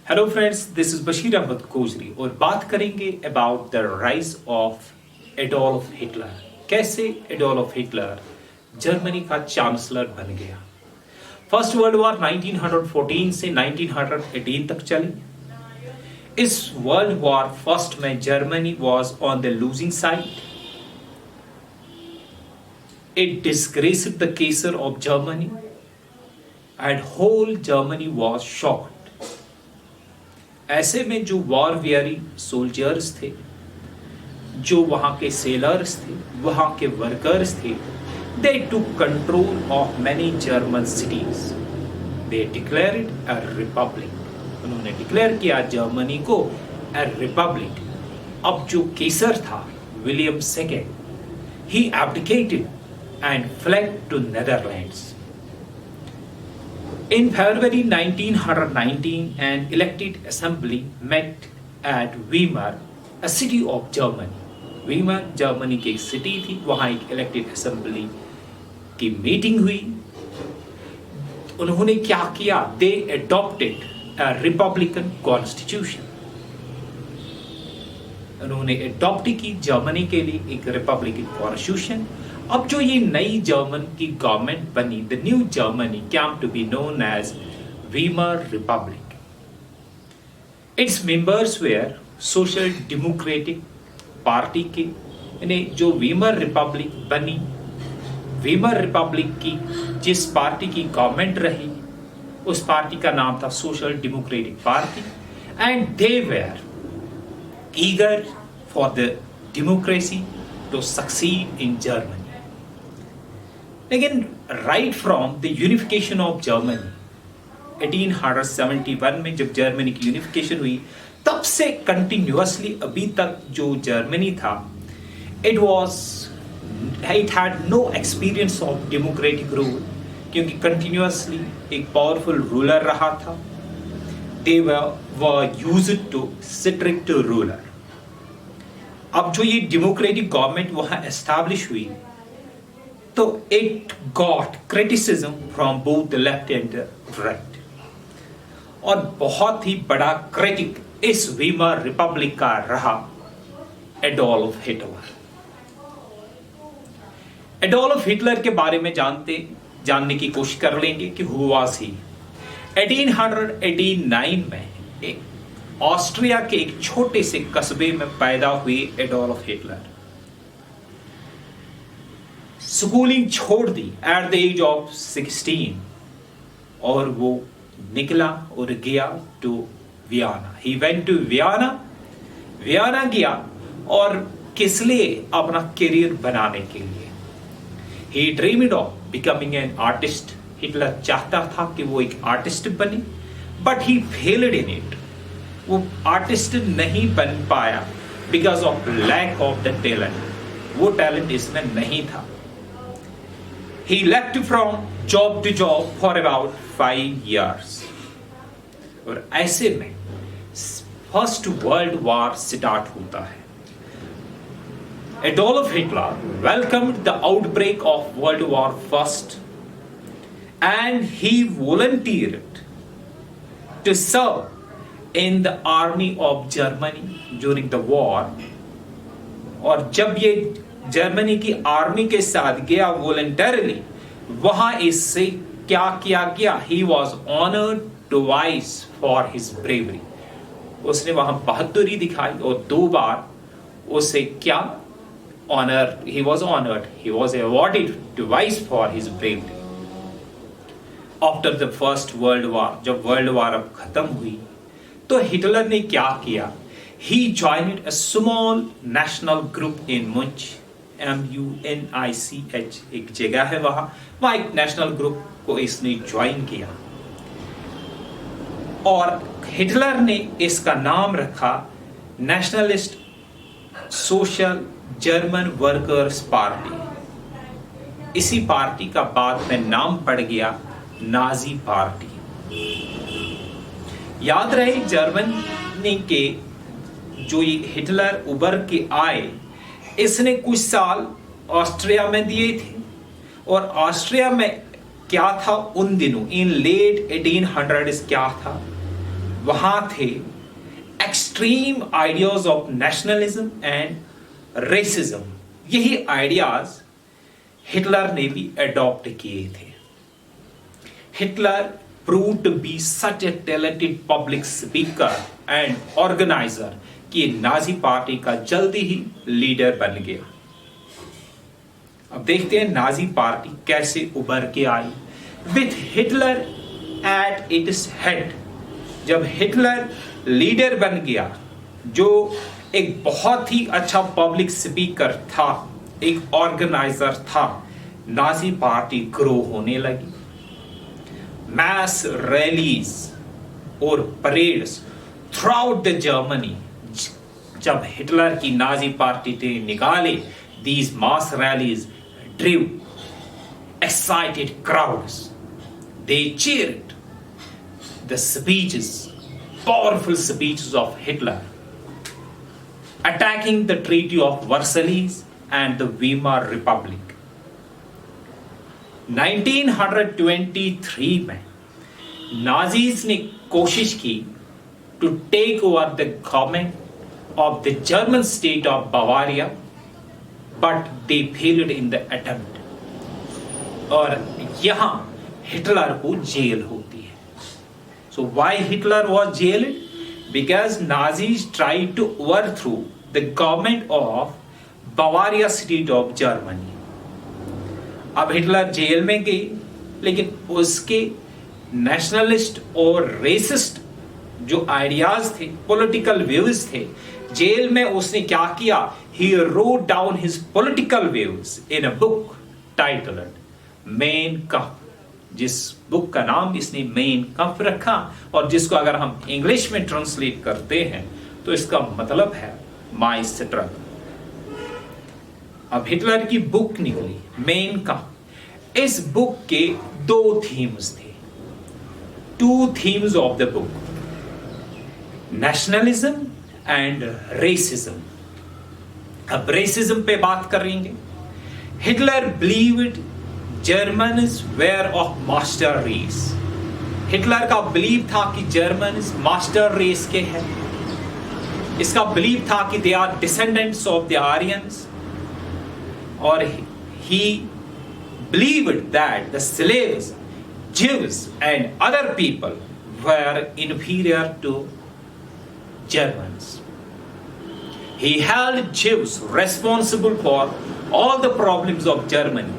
Hello friends, this is Bashir Ahmad Kojri और बात करेंगे about the rise of Adolf Hitler. कैसे एडोल्फ हिटलर जर्मनी का चांसलर बन गया। फर्स्ट वर्ल्ड वॉर 1914 से 1918 तक चली। इस वर्ल्ड वॉर फर्स्ट में Germany was on the losing side. It disgraced the Kaiser of Germany and whole Germany was shocked. ऐसे में जो वॉर वेयरी सोल्जर्स थे, जो वहां के सेलर्स थे, वहां के वर्कर्स थे, they took control of many German cities. They declared a republic. उन्होंने डिक्लेयर किया जर्मनी को अ रिपब्लिक। अब जो केसर था William second, he abdicated and fled to Netherlands. In February 1919, an elected assembly met at Weimar, a city of Germany. Weimar Germany की एक city थी, वहां एक इलेक्टेड असेंबली की मीटिंग हुई। उन्होंने क्या किया? They adopted a republican constitution. उन्होंने अडॉप्ट की जर्मनी के लिए एक रिपब्लिकन कॉन्स्टिट्यूशन। अब जो ये नई जर्मन की गवर्नमेंट बनी, the new Germany came to be known as Weimar Republic. Its members were social democratic party के। यानी जो वीमर रिपब्लिक बनी, वीमर रिपब्लिक की जिस पार्टी की गवर्नमेंट रही, उस पार्टी का नाम था social democratic party. And they were eager for the democracy to succeed in Germany. लेकिन right from the unification of Germany 1871 में जब जर्मनी की यूनिफिकेशन हुई, तब से कंटिन्यूअसली अभी तक जो जर्मनी था, it had no experience of democratic rule, क्योंकि कंटिन्यूअसली एक पावरफुल रूलर रहा था। They were used to strict ruler. अब जो ये डेमोक्रेटिक गवर्नमेंट वहां एस्टैब्लिश हुई, तो it got criticism from both the left and right. और बहुत ही बड़ा क्रिटिक इस वीमर रिपब्लिक का रहा एडोल्फ हिटलर। एडोल्फ हिटलर के बारे में जानने की कोशिश कर लेंगे कि हु वाज ही। 1889 में ऑस्ट्रिया के एक छोटे से कस्बे में पैदा हुए एडोल्फ हिटलर। स्कूलिंग छोड़ दी एट द एज ऑफ 16 और वो निकला और गया to Vienna. He went to Vienna. Vienna गया और किस लिए? अपना करियर बनाने के लिए। He dreamed of becoming an artist. Hitler चाहता था कि वो एक आर्टिस्ट बने, but he failed in it. वो आर्टिस्ट नहीं बन पाया because of lack of the talent. वो टैलेंट इसमें नहीं था। He left from job to job for about 5 years. और ऐसे में फर्स्ट वर्ल्ड वॉर स्टार्ट होता है। Adolf Hitler welcomed the outbreak of World War First and he volunteered to serve in the army of Germany during the war. और जब ये Germany की army के साथ गया वॉलंटरली, वहां इससे क्या किया गया? He was honoured twice for his bravery. उसने वहां बहादुरी दिखाई और 2 बार उसे क्या honour, he was honoured, he was awarded twice for his bravery. After the first world war, जब वर्ल्ड वॉर अब खत्म हुई, तो हिटलर ने क्या किया? He joined a small national group in Munich, MUNICH एक जगह है वहां एक नेशनल ग्रुप को इसने ज्वाइन किया और हिटलर ने इसका नाम रखा nationalist social German workers party. इसी पार्टी का बाद में नाम पड़ गया नाजी पार्टी। याद रहे जर्मनी के जो ये हिटलर उभर के आए, इसने कुछ साल ऑस्ट्रिया में दिए थे। और ऑस्ट्रिया में क्या था उन दिनों, इन लेट 1800s क्या था? वहां थे extreme ideas of nationalism and racism. यही आइडियाज हिटलर ने भी अडॉप्ट किए थे। Hitler proved to be such a talented public speaker and organizer कि नाजी पार्टी का जल्दी ही लीडर बन गया। अब देखते हैं नाजी पार्टी कैसे उभर के आई with Hitler at its head. जब हिटलर लीडर बन गया, जो एक बहुत ही अच्छा पब्लिक स्पीकर था, एक ऑर्गेनाइजर था, नाजी पार्टी ग्रो होने लगी। मैस रैलीज और परेड्स थ्रूआउट द जर्मनी। जब हिटलर की नाजी पार्टी ने निकाले these mass rallies drew excited crowds, they cheered the speeches, powerful speeches of Hitler attacking the treaty of Versailles and the Weimar republic. 1923 में Nazis ने कोशिश की to take over the government of the German state of Bavaria, but they failed in the attempt. और यहां Hitler को jail होती है। So why Hitler was jailed? Because Nazis tried to overthrow the government of Bavaria state of Germany. अब Hitler jail में गई, लेकिन उसके नेशनलिस्ट और रेसिस्ट जो आइडियाज थे, पॉलिटिकल व्यूज थे, जेल में उसने क्या किया? He wrote down his political views in a book titled Mein Kampf, जिस बुक का नाम इसने मेन कम्फ रखा, और जिसको अगर हम इंग्लिश में ट्रांसलेट करते हैं तो इसका मतलब है माय स्ट्रगल। अब हिटलर की बुक निकली मेन कम्फ। इस बुक के दो थीम्स थे, two themes of the book, nationalism and racism. अब रेसिज्म पे बात करेंगे। Hitler believed Germans were of master race. Hitler का बिलीव था कि जर्मन्स मास्टर रेस के हैं। इसका बिलीव था कि they are descendants of the Aryans, और he believed that the slaves, Jews and other people were inferior to Germans. He held Jews responsible for all the problems of Germany.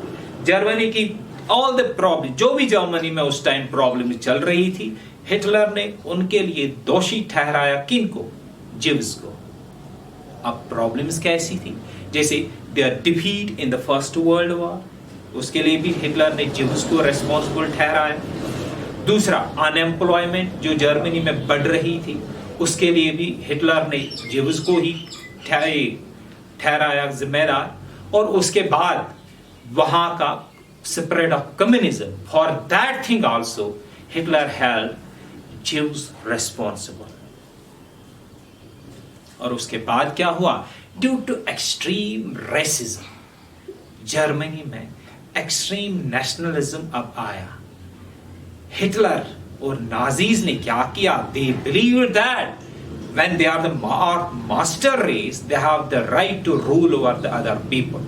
Germany की all the problem, जो भी Germany में उस time problem चल रही थी, Hitler ने उनके लिए दोषी ठहराया। किनको? जिव्स को। अब प्रॉब्लम्स कैसी थी? जैसे their defeat in the first world war, उसके लिए भी हिटलर ने जिव्स को रेस्पॉन्सिबल ठहराया। दूसरा, अनएम्प्लॉयमेंट जो जर्मनी में बढ़ रही थी, उसके लिए भी हिटलर ने जिव्स को ही ठहराया जिम्मेदार। और उसके बाद वहां का spread of communism, for that thing also Hitler held Jews responsible. और उसके बाद क्या हुआ? Due to extreme racism, Germany में एक्सट्रीम नेशनलिज्म अब आया। हिटलर और नाजीज ने क्या किया? They believed that when they are the master race, they have the right to rule over the other people.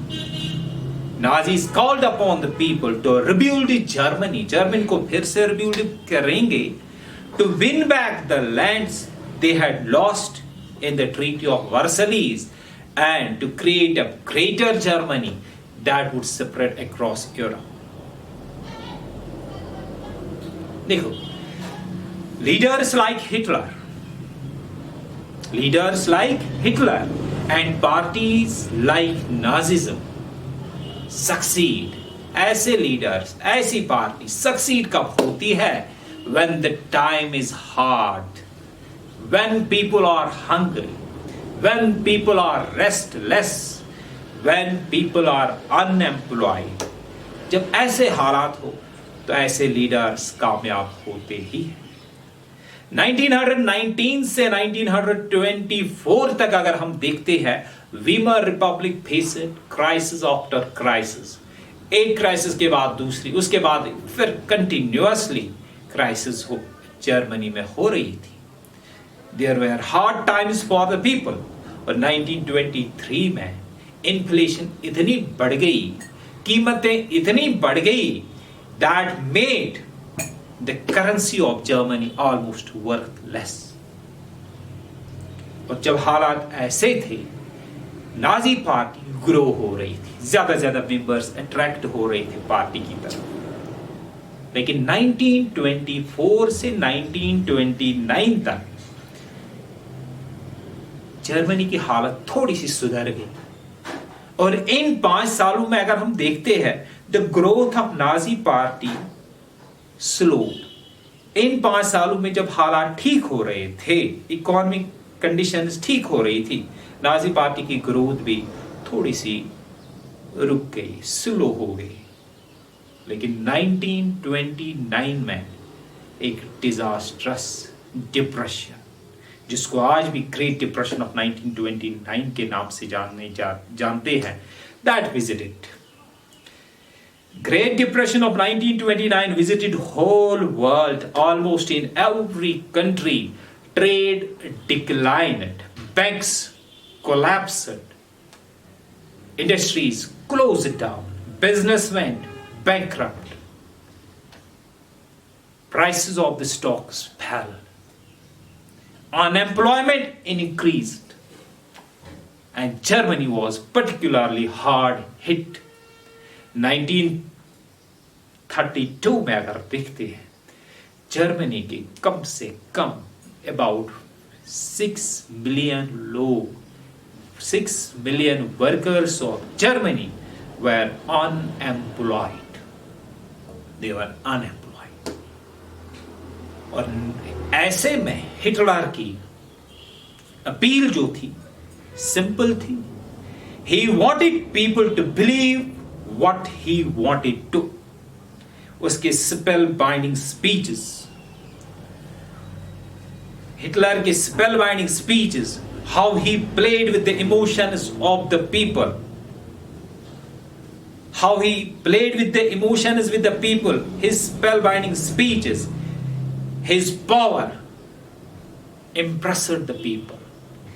Nazis called upon the people to rebuild Germany. Germany को फिर से rebuild करेंगे, to win back the lands they had lost in the Treaty of Versailles, and to create a greater Germany that would spread across Europe. देखो, leaders like Hitler and parties like Nazism succeed. ऐसे leaders, ऐसी party succeed कब होती है? When the time is hard, when people are hungry, when people are restless, when people are unemployed. जब ऐसे हालात हो तो ऐसे लीडर्स कामयाब होते ही हैं। 1919 से 1924 तक अगर हम देखते हैं, Weimar Republic faced crisis after crisis, एक क्राइसिस के बाद दूसरी, उसके बाद फिर कंटिन्यूअसली क्राइसिस हो जर्मनी में हो रही थी। There were hard times for the people. और 1923 में इन्फ्लेशन इतनी बढ़ गई, कीमतें इतनी बढ़ गई, that made the currency of Germany almost worthless. और जब हालात ऐसे थे, नाजी पार्टी ग्रो हो रही थी, ज्यादा से ज्यादा मेंबर्स अट्रैक्ट हो रहे थे पार्टी की तरफ। लेकिन 1924 से 1929 तक जर्मनी की हालत थोड़ी सी सुधर गई। और इन 5 सालों में अगर हम देखते हैं, the growth of Nazi party slow. इन 5 सालों में जब हालात ठीक हो रहे थे, इकोनॉमिक कंडीशंस ठीक हो रही थी, नाजी पार्टी की ग्रोथ भी थोड़ी सी रुक गई, स्लो हो गई। लेकिन 1929 में एक डिजास्ट्रस डिप्रेशन, जिसको आज भी ग्रेट डिप्रेशन ऑफ 1929 के नाम से जानते हैं, that visited. Great Depression of 1929 visited whole world, almost in every country. Trade declined, banks collapsed, industries closed down, business went bankrupt, prices of the stocks fell, unemployment increased, and Germany was particularly hard hit. 1932 में अगर देखते हैं, Germany के कम से come about 6 million लोग, 6 million workers of Germany were unemployed. They were unemployed. और ऐसे में हिटलर की अपील जो थी, सिंपल थी। He wanted people to believe what he wanted to. उसके स्पेल बाइंडिंग स्पीचेस, हिटलर के spell binding speeches, how he played with the emotions of the people, how he played with the emotions with the people, his spell binding speeches, his power impressed the people.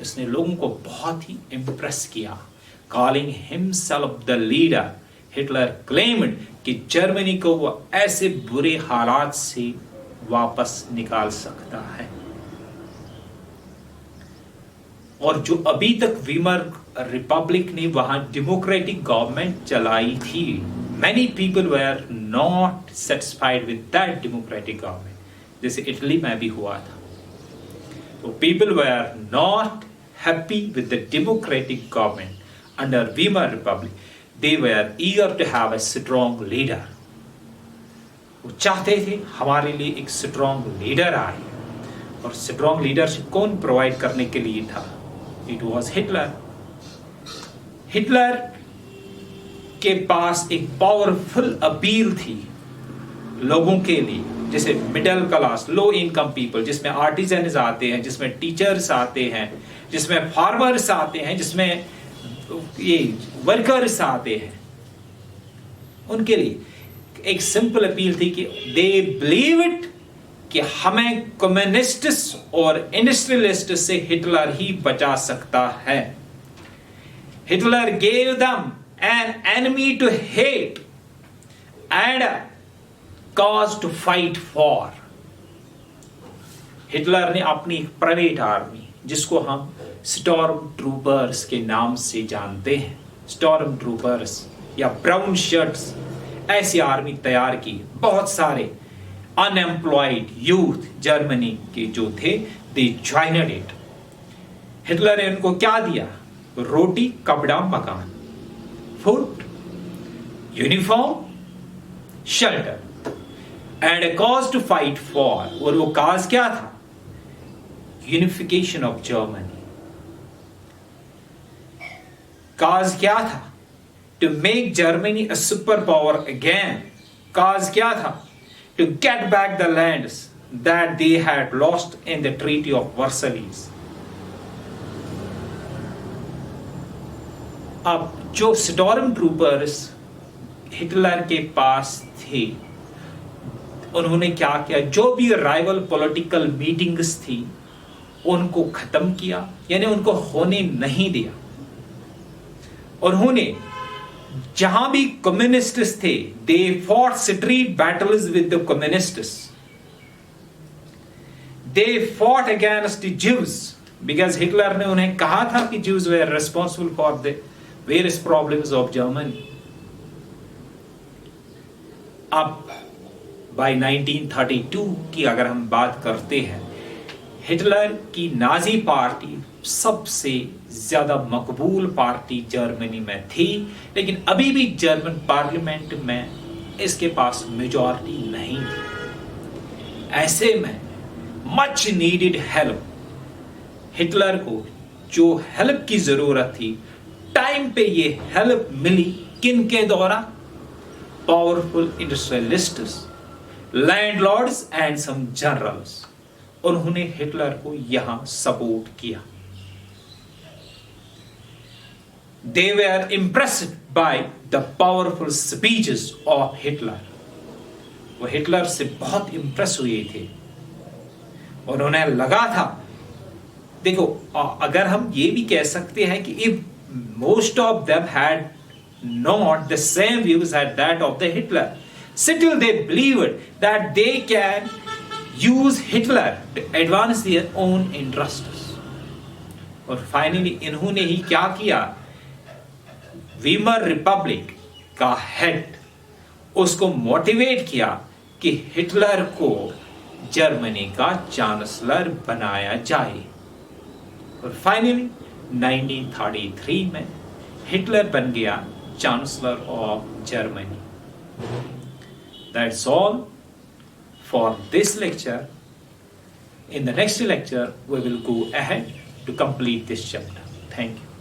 उसने लोगों को बहुत ही impress किया। Calling himself the leader, Hitler claimed कि Germany को वो ऐसे बुरे हालात से वापस निकाल सकता है। और जो अभी तक वीमर रिपब्लिक ने वहां डेमोक्रेटिक गवर्नमेंट चलाई थी, many people were not satisfied with that democratic government. जैसे इटली में भी हुआ था, तो people were not happy with the democratic government under Weimar Republic. They were eager to have a strong leader. वो चाहते थे हमारे लिए एक स्ट्रॉन्ग लीडर आए। और स्ट्रॉन्ग लीडरशिप कौन प्रोवाइड करने के लिए था? It was Hitler. हिटलर के पास एक पावरफुल अपील थी लोगों के लिए, जैसे middle class, low income people, जिसमें आर्टिजन्स आते हैं, जिसमें टीचर्स आते हैं, जिसमें फार्मर्स आते हैं, जिसमें ये वर्कर्स आते हैं। उनके लिए एक सिंपल अपील थी कि दे बिलीव इट कि हमें कम्युनिस्ट्स और इंडस्ट्रियलिस्ट से हिटलर ही बचा सकता है। Hitler gave them an enemy to hate and a cause to fight for. Hitler ने अपनी प्राइवेट आर्मी, जिसको हम स्टॉर्म ट्रूपर्स के नाम से जानते हैं, स्टॉर्म ट्रूपर्स या ब्राउन शर्ट्स, ऐसी आर्मी तैयार की। बहुत सारे अनएम्प्लॉयड यूथ जर्मनी के जो थे, दे ज्वाइनड इट। हिटलर ने उनको क्या दिया? रोटी, कपड़ा, मकान, food, uniform, shelter and a cause to fight for. और वो काज क्या था? Unification of Germany. काज क्या था? To make Germany a super power again. Cause क्या था? To get back the lands that they had lost in the treaty of Versailles. अब जो स्टॉर्म ट्रूपर्स हिटलर के पास थे, उन्होंने क्या किया? जो भी राइवल पॉलिटिकल मीटिंग्स थी, उनको खत्म किया, यानी उनको होने नहीं दिया। उन्होंने जहां भी कम्युनिस्ट्स थे, they fought street battles with the communists, they fought against the Jews, because Hitler ने उन्हें कहा था कि Jews were responsible for the various problems of Germany. अब बाय 1932 की अगर हम बात करते हैं, हिटलर की नाजी पार्टी सबसे ज्यादा मकबूल पार्टी जर्मनी में थी, लेकिन अभी भी जर्मन पार्लियामेंट में इसके पास मेजॉरिटी नहीं थी। ऐसे में मच नीडेड हेल्प, हिटलर को जो हेल्प की जरूरत थी, टाइम पे ये हेल्प मिली। किन के द्वारा? Powerful industrialists, landlords and some generals. उन्होंने हिटलर को यहां सपोर्ट किया। They were impressed by the powerful speeches of Hitler. वो हिटलर से बहुत इंप्रेस हुए थे और उन्हें लगा था, देखो अगर हम ये भी कह सकते हैं कि if most of them had not the same views as that of the Hitler, still they believed that they can use Hitler to advance their own interests. और फाइनली इन्होंने ही क्या किया? वीमर रिपब्लिक का हेड उसको motivate किया कि Hitler को Germany का चांसलर बनाया जाए। और फाइनली 1933 में हिटलर बन गया chancellor of Germany. That's all for this lecture. In the next lecture, we will go ahead to complete this chapter. Thank you.